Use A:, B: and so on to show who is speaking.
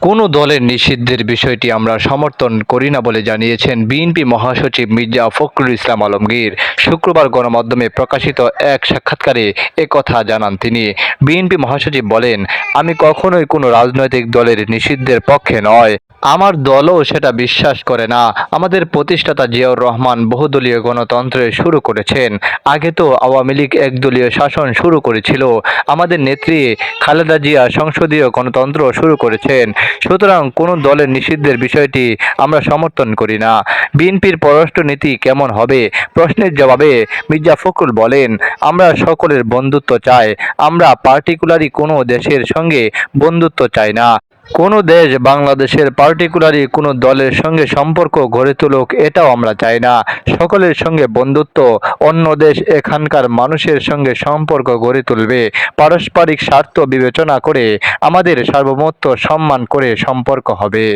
A: কোনো দলের নিষিদ্ধের বিষয়টি আমরা সমর্থন করি না বলে জানিয়েছেন বিএনপি মহাসচিব মির্জা ফখরুল ইসলাম আলমগীর। শুক্রবার গণমাধ্যমে প্রকাশিত এক সাক্ষাৎকারে একথা জানান তিনি। বিএনপি মহাসচিব বলেন, আমি কখনোই কোনো রাজনৈতিক দলের নিষিদ্ধের পক্ষে নয়। আমার দলও সেটা বিশ্বাস করে না। আমাদের প্রতিষ্ঠাতা জিয়াউর রহমান বহুদলীয় গণতন্ত্রে শুরু করেছেন। আগে তো আওয়ামী লীগ একদলীয় শাসন শুরু করেছিল। আমাদের নেত্রী খালেদা জিয়া সংসদীয় গণতন্ত্র শুরু করেছেন। সুতরাং কোনো দলের নিষিদ্ধের বিষয়টি আমরা সমর্থন করি না। বিএনপির পররাষ্ট্রনীতি কেমন হবে প্রশ্নের জবাবে মির্জা ফখরুল বলেন, আমরা সকলের বন্ধুত্ব চাই। আমরা পার্টিকুলারি কোনো দেশের সঙ্গে বন্ধুত্ব চাই না। কোনো দেশ বাংলাদেশের পার্টিকুলারি কোনো দলের সঙ্গে সম্পর্ক গড়ে তুলুক, এটাও আমরা চাই না। সকলের সঙ্গে বন্ধুত্ব। অন্য দেশ এখানকার মানুষের সঙ্গে সম্পর্ক গড়ে তুলবে। পারস্পরিক স্বার্থ বিবেচনা করে, আমাদের সার্বভৌমত্ব সম্মান করে সম্পর্ক হবে।